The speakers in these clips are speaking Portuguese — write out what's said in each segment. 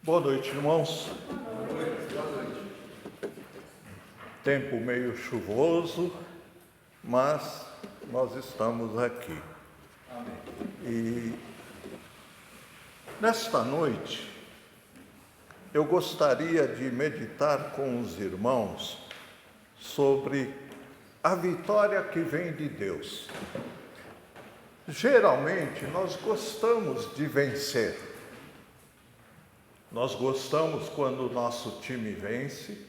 Boa noite, irmãos. Tempo meio chuvoso, mas nós estamos aqui. E nesta noite, eu gostaria de meditar com os irmãos sobre a vitória que vem de Deus. Geralmente, nós gostamos de vencer. Nós gostamos quando o nosso time vence,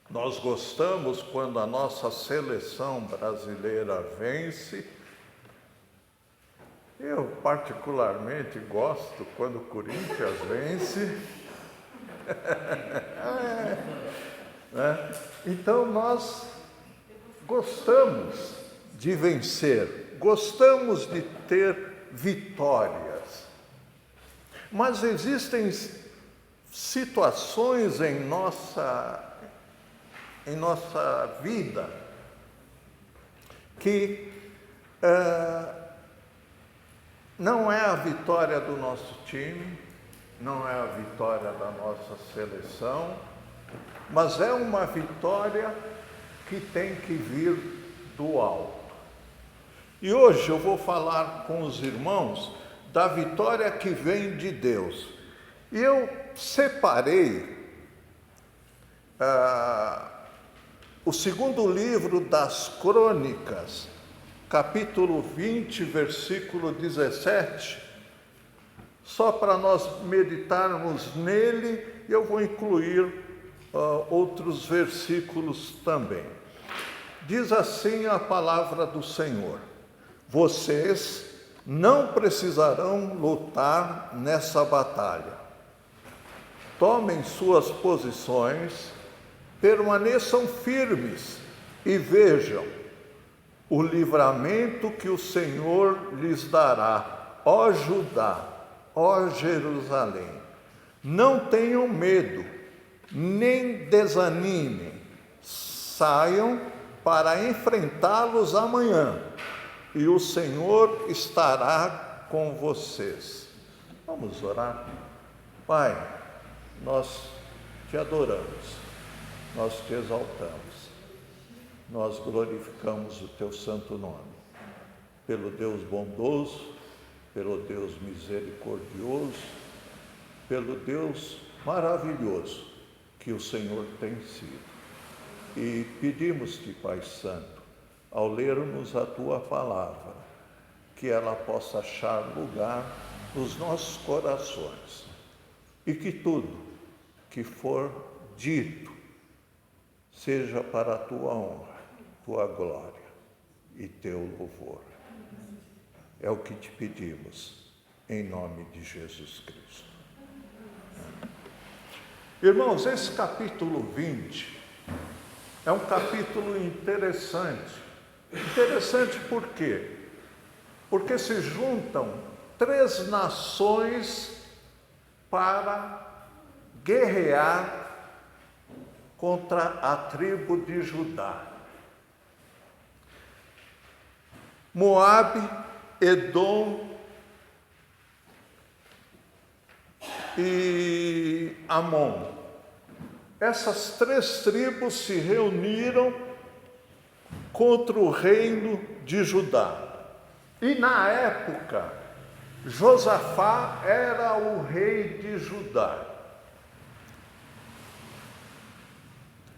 nós gostamos quando a nossa seleção brasileira vence. Eu, particularmente, gosto quando o Corinthians vence. Então, nós gostamos de vencer, gostamos de ter vitórias. Mas existem situações em nossa vida que não é a vitória do nosso time, não é a vitória da nossa seleção, mas é uma vitória que tem que vir do alto. E hoje eu vou falar com os irmãos da vitória que vem de Deus. E eu separei o segundo livro das Crônicas, capítulo 20, versículo 17, só para nós meditarmos nele. Eu vou incluir outros versículos também. Diz assim a palavra do Senhor: vocês não precisarão lutar nessa batalha. Tomem suas posições, permaneçam firmes e vejam o livramento que o Senhor lhes dará, ó Judá, ó Jerusalém. Não tenham medo, nem desanimem. Saiam para enfrentá-los amanhã, e o Senhor estará com vocês. Vamos orar? Pai, nós te adoramos, nós te exaltamos, nós glorificamos o teu santo nome, pelo Deus bondoso, pelo Deus misericordioso, pelo Deus maravilhoso que o Senhor tem sido. E pedimos-te, Pai Santo, ao lermos a tua palavra, que ela possa achar lugar nos nossos corações e que tudo que for dito seja para a tua honra, tua glória e teu louvor. É o que te pedimos, em nome de Jesus Cristo. Irmãos, esse capítulo 20 é um capítulo interessante. Interessante por quê? Porque se juntam 3 nações para guerrear contra a tribo de Judá. Moabe, Edom e Amon. Essas 3 tribos se reuniram contra o reino de Judá. E na época, Josafá era o rei de Judá.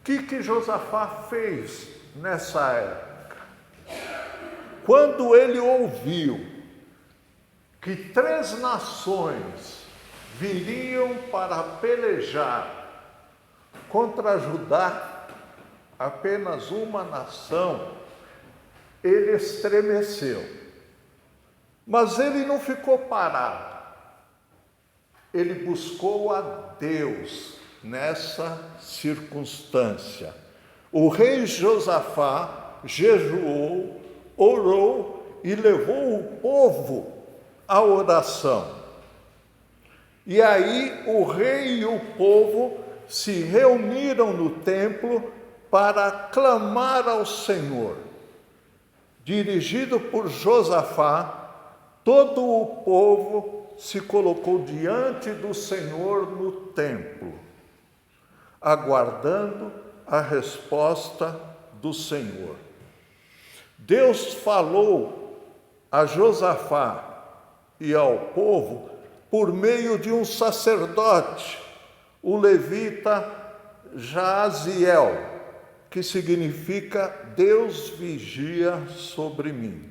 O que Josafá fez nessa época? Quando ele ouviu que 3 nações viriam para pelejar contra Judá, apenas uma nação, ele estremeceu. Mas ele não ficou parado. Ele buscou a Deus nessa circunstância. O rei Josafá jejuou, orou e levou o povo à oração. E aí o rei e o povo se reuniram no templo para clamar ao Senhor. Dirigido por Josafá, todo o povo se colocou diante do Senhor no templo, aguardando a resposta do Senhor. Deus falou a Josafá e ao povo por meio de um sacerdote, o levita Jaaziel, que significa Deus vigia sobre mim.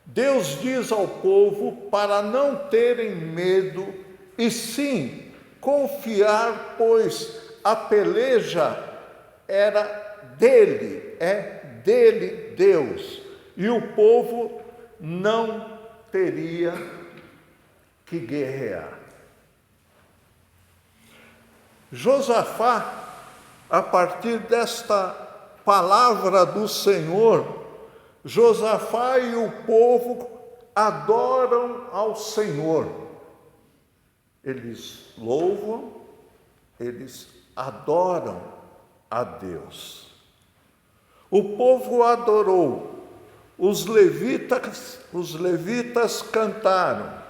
Deus diz ao povo para não terem medo e sim confiar, pois a peleja era dele, é dele Deus, e o povo não teria que guerrear. Josafá, a partir desta palavra do Senhor, Josafá e o povo adoram ao Senhor. Eles louvam, eles adoram a Deus. O povo adorou, os levitas cantaram,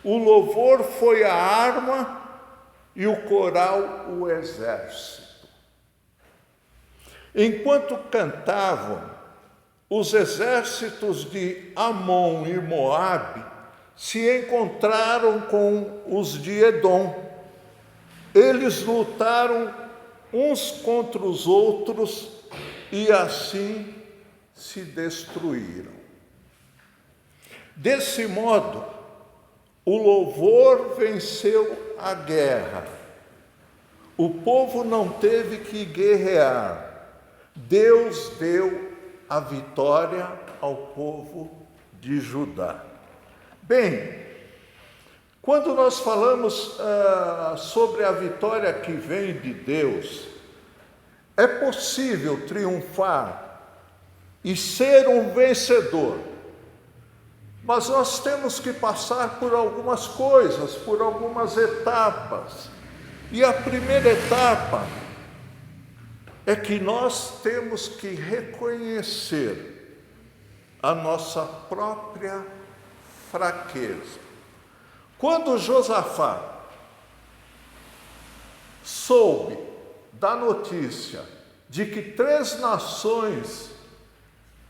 o louvor foi a arma e o coral o exército. Enquanto cantavam, os exércitos de Amon e Moabe se encontraram com os de Edom. Eles lutaram uns contra os outros e assim se destruíram. Desse modo, o louvor venceu a guerra. O povo não teve que guerrear. Deus deu a vitória ao povo de Judá. Bem, quando nós falamos sobre a vitória que vem de Deus, é possível triunfar e ser um vencedor, mas nós temos que passar por algumas coisas, por algumas etapas. E a primeira etapa é que nós temos que reconhecer a nossa própria fraqueza. Quando Josafá soube da notícia de que 3 nações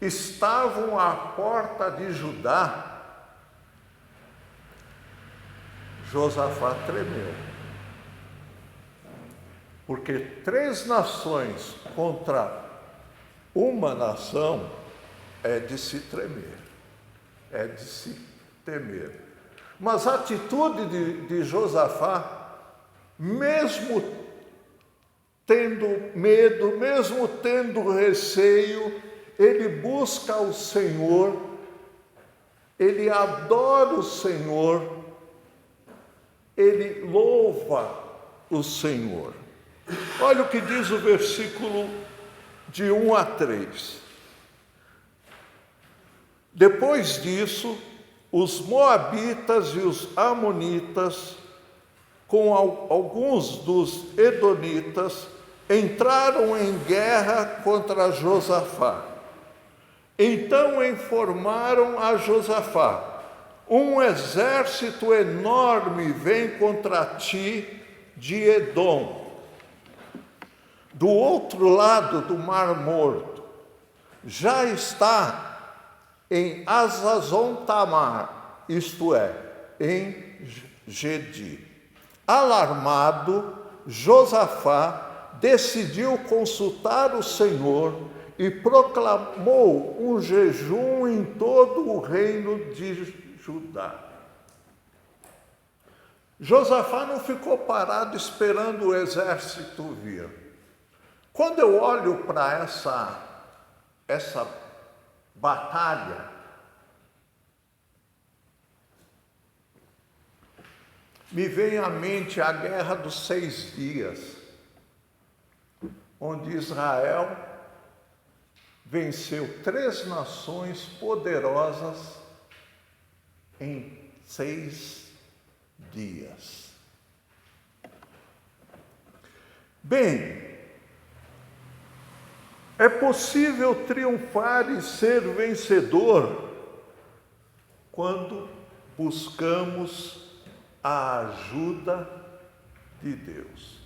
estavam à porta de Judá, Josafá tremeu. Porque 3 nações contra uma nação é de se tremer, é de se temer. Mas a atitude de Josafá, mesmo tendo medo, mesmo tendo receio, ele busca o Senhor, ele adora o Senhor, ele louva o Senhor. Olha o que diz o versículo de 1 a 3. Depois disso, os moabitas e os amonitas, com alguns dos edomitas, entraram em guerra contra Josafá. Então informaram a Josafá: um exército enorme vem contra ti de Edom, do outro lado do Mar Morto. Já está em Hazazon-Tamar, isto é, em Gedi. Alarmado, Josafá decidiu consultar o Senhor e proclamou um jejum em todo o reino de Judá. Josafá não ficou parado esperando o exército vir. Quando eu olho para essa batalha, me vem à mente a Guerra dos 6 Dias, onde Israel venceu 3 nações poderosas em 6 dias. Bem, é possível triunfar e ser vencedor quando buscamos a ajuda de Deus.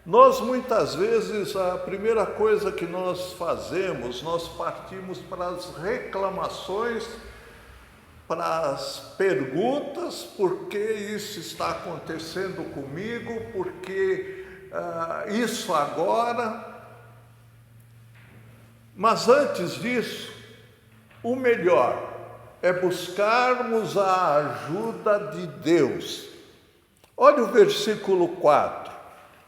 Nós muitas vezes, a primeira coisa que nós fazemos, nós partimos para as reclamações, para as perguntas, por que isso está acontecendo comigo, por que isso agora. Mas antes disso, o melhor é buscarmos a ajuda de Deus. Olha o versículo 4.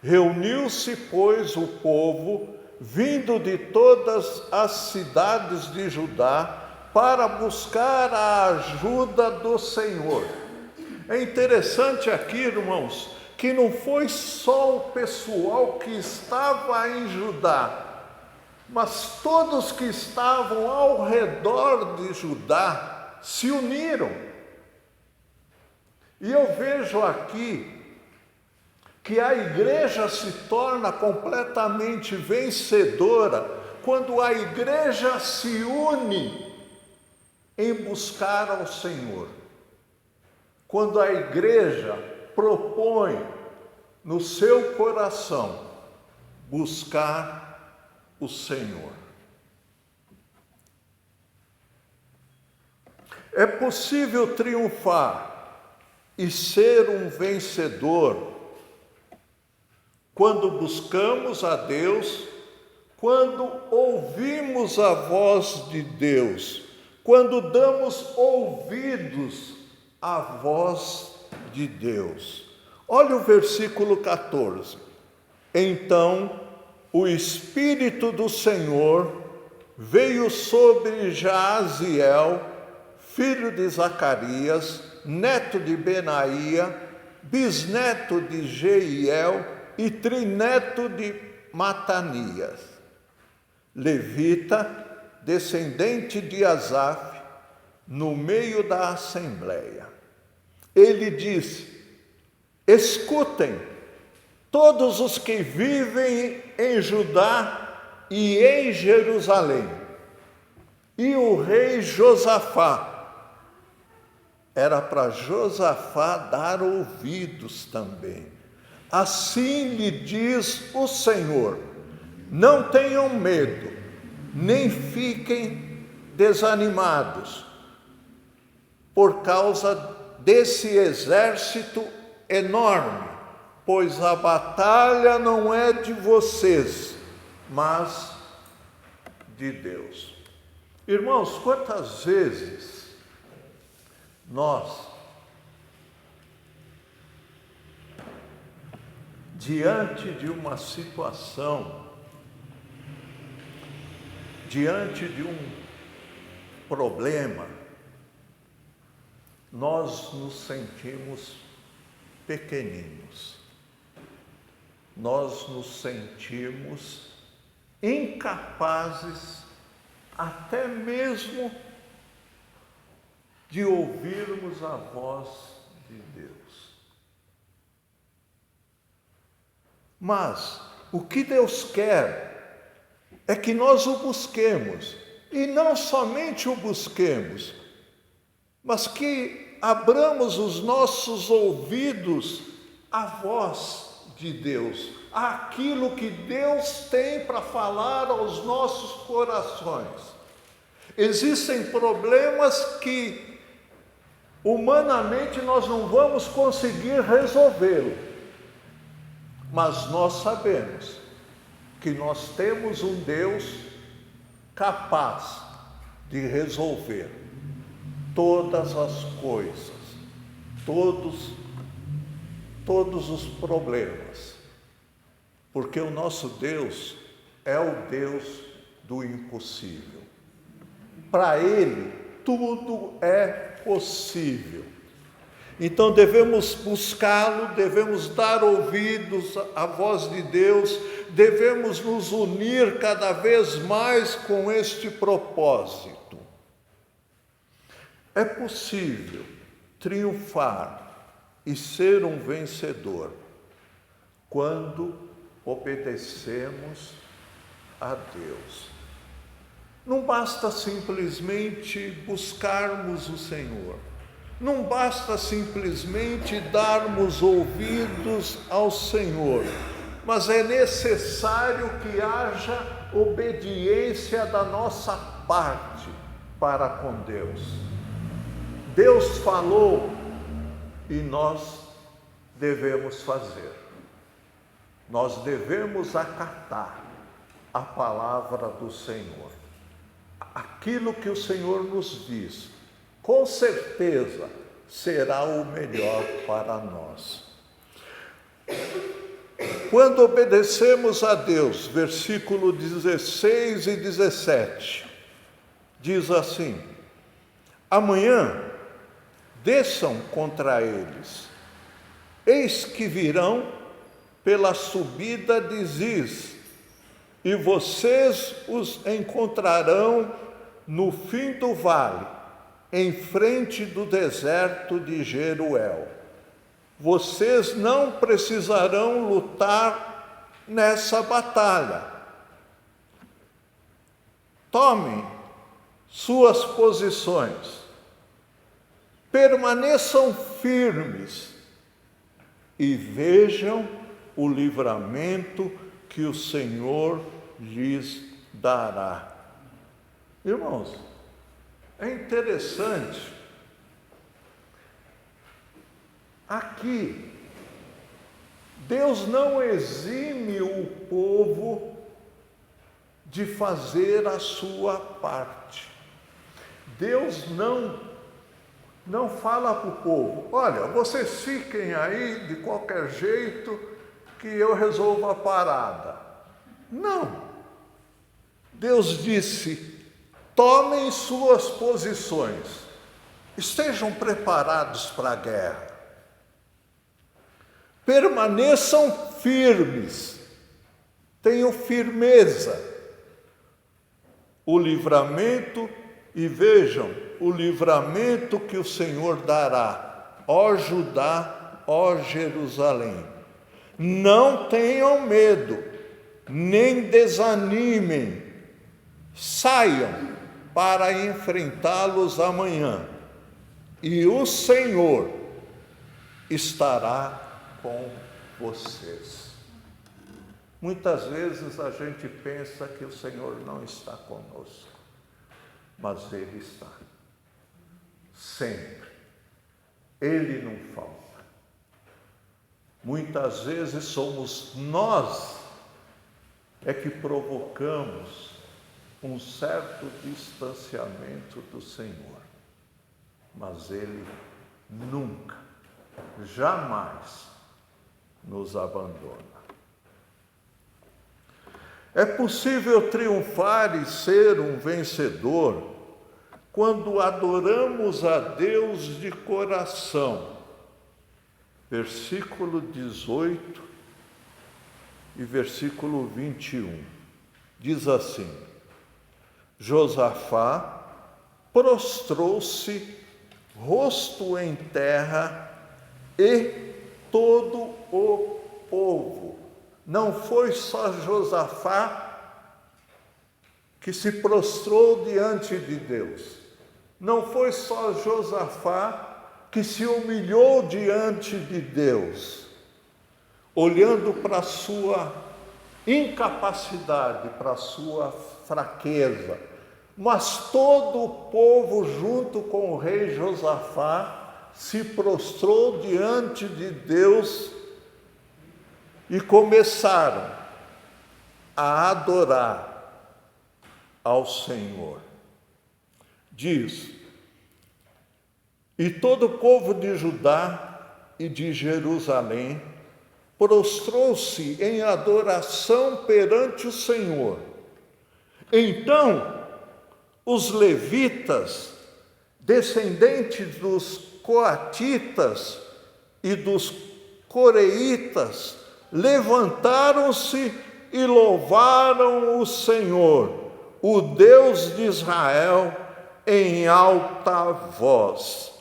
Reuniu-se, pois, o povo, vindo de todas as cidades de Judá, para buscar a ajuda do Senhor. É interessante aqui, irmãos, que não foi só o pessoal que estava em Judá, mas todos que estavam ao redor de Judá se uniram. E eu vejo aqui que a igreja se torna completamente vencedora quando a igreja se une em buscar ao Senhor. Quando a igreja propõe no seu coração buscar o Senhor. É possível triunfar e ser um vencedor quando buscamos a Deus, quando ouvimos a voz de Deus, quando damos ouvidos à voz de Deus. Olha o versículo 14. Então, o Espírito do Senhor veio sobre Jaaziel, filho de Zacarias, neto de Benaía, bisneto de Jeiel e trineto de Matanias, levita, descendente de Asaf, no meio da assembleia. Ele disse: escutem, todos os que vivem em Judá e em Jerusalém. E o rei Josafá, era para Josafá dar ouvidos também. Assim lhe diz o Senhor: não tenham medo, nem fiquem desanimados, por causa desse exército enorme, pois a batalha não é de vocês, mas de Deus. Irmãos, quantas vezes nós, diante de uma situação, diante de um problema, nós nos sentimos pequeninos, nós nos sentimos incapazes até mesmo de ouvirmos a voz de Deus. Mas o que Deus quer é que nós o busquemos, e não somente o busquemos, mas que abramos os nossos ouvidos à voz de Deus, àquilo que Deus tem para falar aos nossos corações. Existem problemas que humanamente nós não vamos conseguir resolvê-lo, mas nós sabemos que nós temos um Deus capaz de resolver todas as coisas, todos os problemas, porque o nosso Deus é o Deus do impossível. Para Ele, tudo é possível. Então devemos buscá-lo, devemos dar ouvidos à voz de Deus, devemos nos unir cada vez mais com este propósito. É possível triunfar e ser um vencedor quando obedecemos a Deus. Não basta simplesmente buscarmos o Senhor, Não basta simplesmente darmos ouvidos ao Senhor, mas é necessário que haja obediência da nossa parte para com Deus. Deus falou e nós devemos fazer. Nós devemos acatar a palavra do Senhor. Aquilo que o Senhor nos diz, com certeza será o melhor para nós. Quando obedecemos a Deus, versículo 16 e 17, diz assim: amanhã desçam contra eles, eis que virão pela subida de Ziz, e vocês os encontrarão no fim do vale, em frente do deserto de Jeruel. Vocês não precisarão lutar nessa batalha. Tomem suas posições, permaneçam firmes e vejam o livramento que o Senhor lhes dará. Irmãos, é interessante, aqui, Deus não exime o povo de fazer a sua parte. Deus não fala para o povo: olha, vocês fiquem aí de qualquer jeito que eu resolvo a parada. Não. Deus disse: tomem suas posições, estejam preparados para a guerra, permaneçam firmes, tenham firmeza. O livramento, e vejam o livramento que o Senhor dará, ó Judá, ó Jerusalém. Não tenham medo, nem desanimem, saiam para enfrentá-los amanhã, e o Senhor estará com vocês. Muitas vezes a gente pensa que o Senhor não está conosco, mas Ele está, sempre. Ele não falta. Muitas vezes somos nós que provocamos um certo distanciamento do Senhor, mas Ele nunca, jamais nos abandona. É possível triunfar e ser um vencedor quando adoramos a Deus de coração. Versículo 18 e versículo 21. Diz assim: Josafá prostrou-se, rosto em terra, e todo o povo. Não foi só Josafá que se prostrou diante de Deus. Não foi só Josafá que se humilhou diante de Deus, olhando para a sua incapacidade, para a sua fraqueza, mas todo o povo, junto com o rei Josafá, se prostrou diante de Deus e começaram a adorar ao Senhor. Diz: e todo o povo de Judá e de Jerusalém prostrou-se em adoração perante o Senhor. Então, os levitas, descendentes dos coatitas e dos coreitas, levantaram-se e louvaram o Senhor, o Deus de Israel, em alta voz.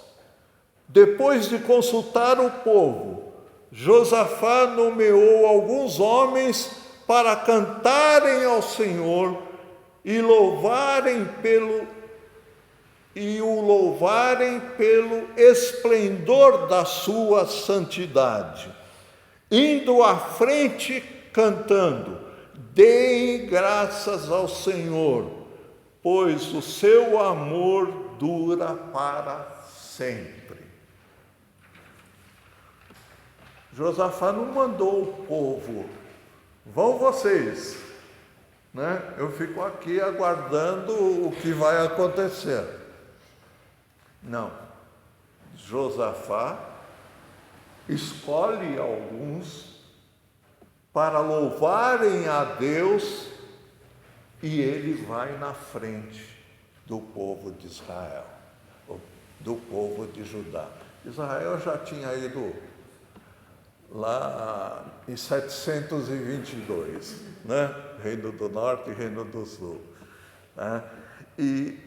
Depois de consultar o povo, Josafá nomeou alguns homens para cantarem ao Senhor e louvarem e o louvarem pelo esplendor da sua santidade, indo à frente cantando: deem graças ao Senhor, pois o seu amor dura para sempre. Josafá não mandou o povo: vão vocês, né? Eu fico aqui aguardando o que vai acontecer. Não. Josafá escolhe alguns para louvarem a Deus e ele vai na frente do povo de Israel, do povo de Judá. Israel já tinha ido lá em 722, né? Reino do Norte e Reino do Sul, né? E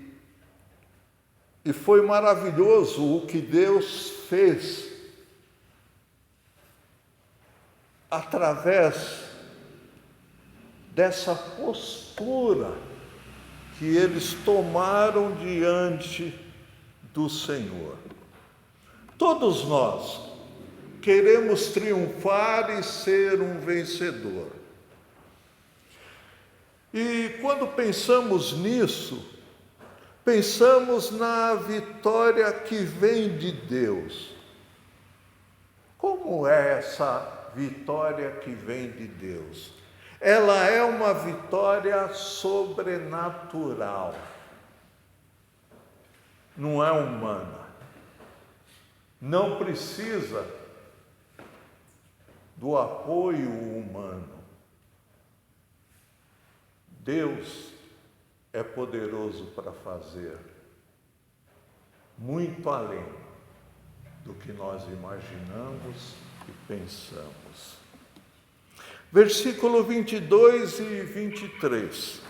foi maravilhoso o que Deus fez através dessa postura que eles tomaram diante do Senhor. Todos nós queremos triunfar e ser um vencedor. E quando pensamos nisso, pensamos na vitória que vem de Deus. Como é essa vitória que vem de Deus? Ela é uma vitória sobrenatural, não é humana. Não precisa do apoio humano. Deus é poderoso para fazer muito além do que nós imaginamos e pensamos. Versículo 22 e 23.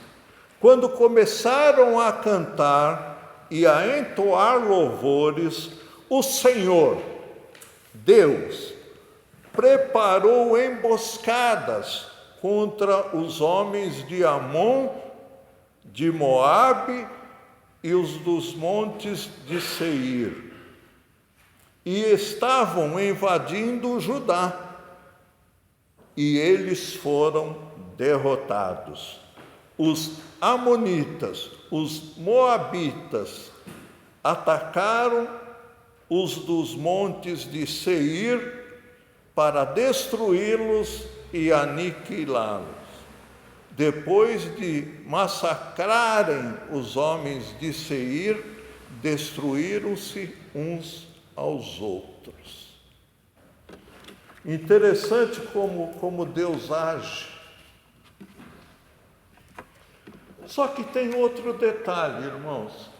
Quando começaram a cantar e a entoar louvores, o Senhor, Deus, preparou emboscadas contra os homens de Amon, de Moabe e os dos montes de Seir, e estavam invadindo Judá, e eles foram derrotados. Os amonitas, os moabitas, atacaram os dos montes de Seir para destruí-los e aniquilá-los. Depois de massacrarem os homens de Seir, destruíram-se uns aos outros. Interessante como Deus age. Só que tem outro detalhe, irmãos.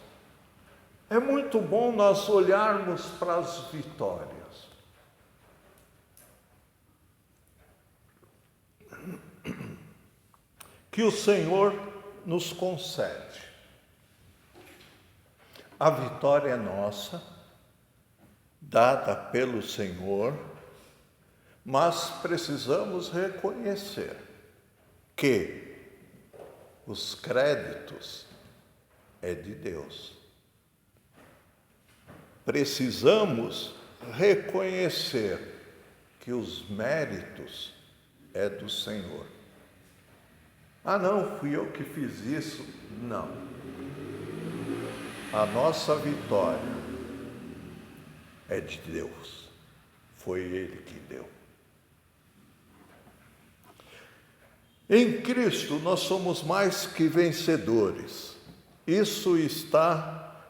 É muito bom nós olharmos para as vitórias. Que o Senhor nos concede. A vitória é nossa, dada pelo Senhor, mas precisamos reconhecer que os créditos é de Deus. Precisamos reconhecer que os méritos é do Senhor. Ah, não, fui eu que fiz isso. Não. A nossa vitória é de Deus. Foi Ele que deu. Em Cristo nós somos mais que vencedores. Isso está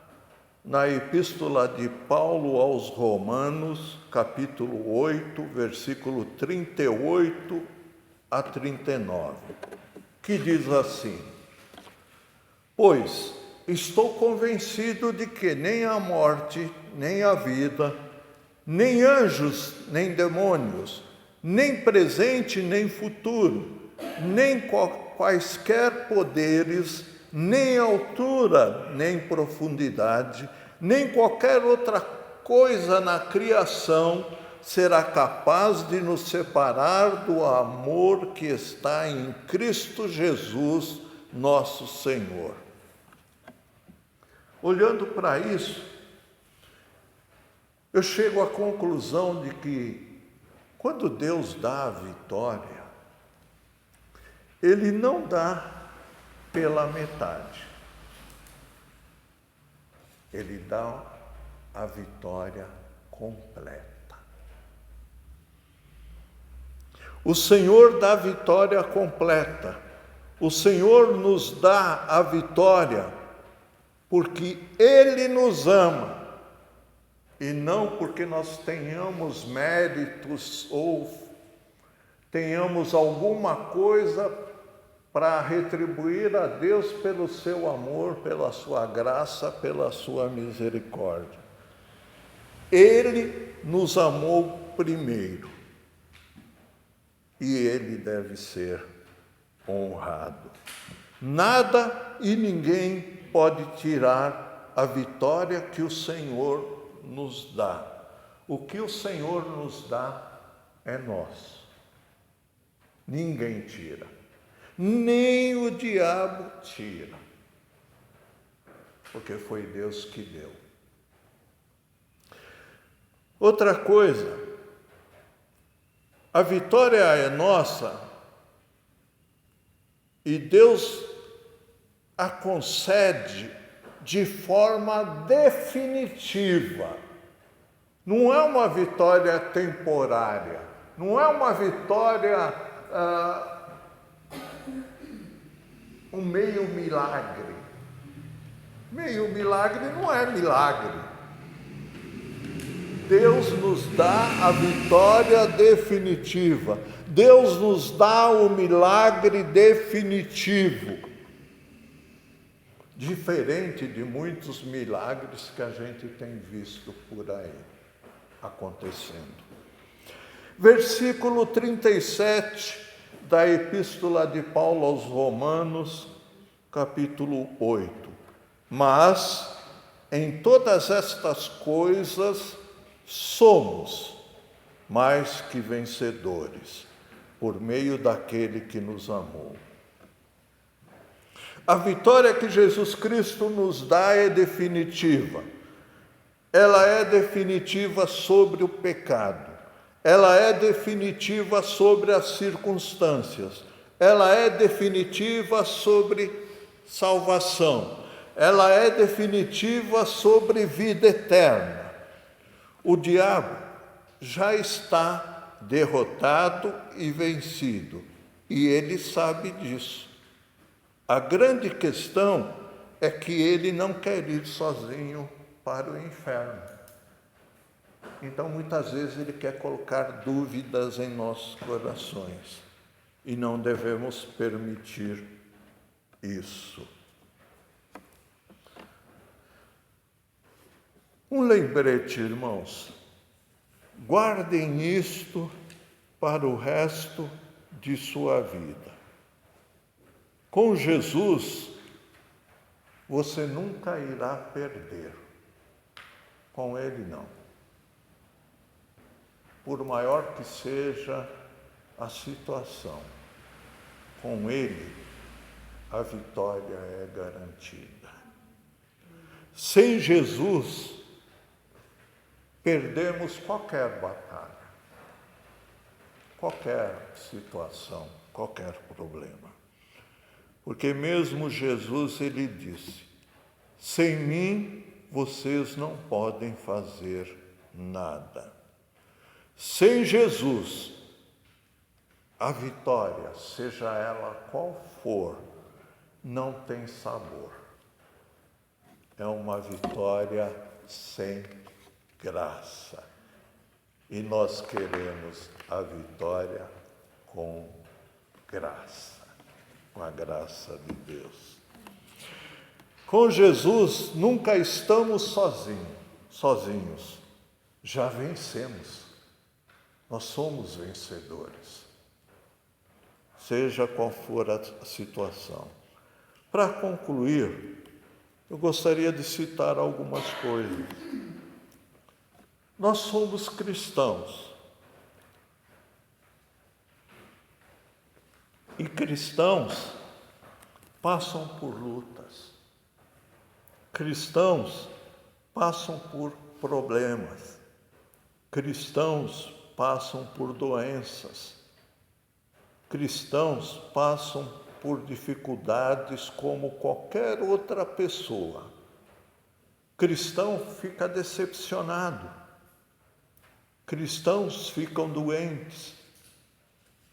na Epístola de Paulo aos Romanos, capítulo 8, versículo 38 a 39. Que diz assim: pois estou convencido de que nem a morte, nem a vida, nem anjos, nem demônios, nem presente, nem futuro, nem quaisquer poderes, nem altura, nem profundidade, nem qualquer outra coisa na criação será capaz de nos separar do amor que está em Cristo Jesus, nosso Senhor. olhando para isso, eu chego à conclusão de que quando Deus dá a vitória, Ele não dá pela metade. Ele dá a vitória completa. O Senhor dá a vitória completa. O Senhor nos dá a vitória porque Ele nos ama e não porque nós tenhamos méritos ou tenhamos alguma coisa para retribuir a Deus pelo seu amor, pela sua graça, pela sua misericórdia. Ele nos amou primeiro e Ele deve ser honrado. Nada e ninguém pode tirar a vitória que o Senhor nos dá. O que o Senhor nos dá é nosso. Ninguém tira. Nem o diabo tira. Porque foi Deus que deu. Outra coisa, a vitória é nossa e Deus a concede de forma definitiva. Não é uma vitória temporária, não é uma vitória, um meio milagre. Meio milagre não é milagre. Deus nos dá a vitória definitiva. Deus nos dá o milagre definitivo. Diferente de muitos milagres que a gente tem visto por aí acontecendo. Versículo 37 da Epístola de Paulo aos Romanos, capítulo 8. Mas em todas estas coisas somos mais que vencedores, por meio daquele que nos amou. A vitória que Jesus Cristo nos dá é definitiva. Ela é definitiva sobre o pecado. Ela é definitiva sobre as circunstâncias. Ela é definitiva sobre salvação. Ela é definitiva sobre vida eterna. O diabo já está derrotado e vencido, e ele sabe disso. A grande questão é que ele não quer ir sozinho para o inferno. Então, muitas vezes, ele quer colocar dúvidas em nossos corações, e não devemos permitir isso. Um lembrete, irmãos, guardem isto para o resto de sua vida. Com Jesus, você nunca irá perder. Com Ele, não. Por maior que seja a situação, com Ele, a vitória é garantida. Sem Jesus, perdemos qualquer batalha, qualquer situação, qualquer problema. Porque mesmo Jesus, ele disse: sem mim vocês não podem fazer nada. Sem Jesus, a vitória, seja ela qual for, não tem sabor. É uma vitória sem graça. E nós queremos a vitória com graça, com a graça de Deus. Com Jesus nunca estamos sozinhos. Já vencemos. Nós somos vencedores. Seja qual for a situação. Para concluir, eu gostaria de citar algumas coisas. Nós somos cristãos. E cristãos passam por lutas. cristãos passam por problemas, cristãos passam por doenças, cristãos passam por dificuldades como qualquer outra pessoa. Cristão fica decepcionado, cristãos ficam doentes,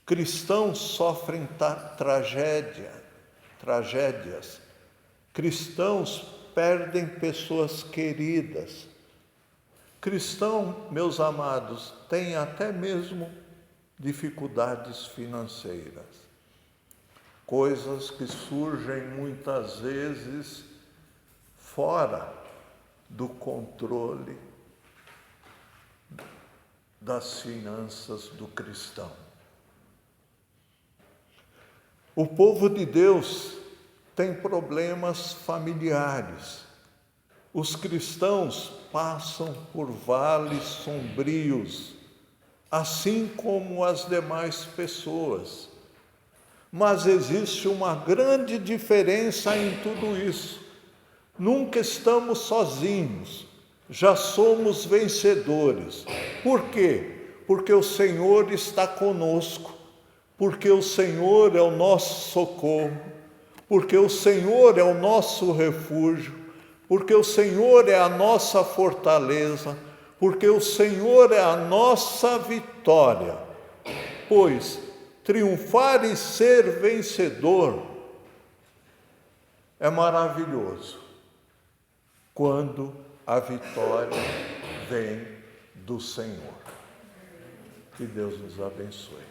cristãos sofrem tragédias, cristãos perdem pessoas queridas. Cristão, meus amados, tem até mesmo dificuldades financeiras, coisas que surgem muitas vezes fora do controle das finanças do cristão. O povo de Deus tem problemas familiares. Os cristãos passam por vales sombrios, assim como as demais pessoas. Mas existe uma grande diferença em tudo isso. Nunca estamos sozinhos, já somos vencedores. Por quê? Porque o Senhor está conosco, porque o Senhor é o nosso socorro, porque o Senhor é o nosso refúgio, porque o Senhor é a nossa fortaleza, porque o Senhor é a nossa vitória. Pois triunfar e ser vencedor é maravilhoso quando a vitória vem do Senhor. Que Deus nos abençoe.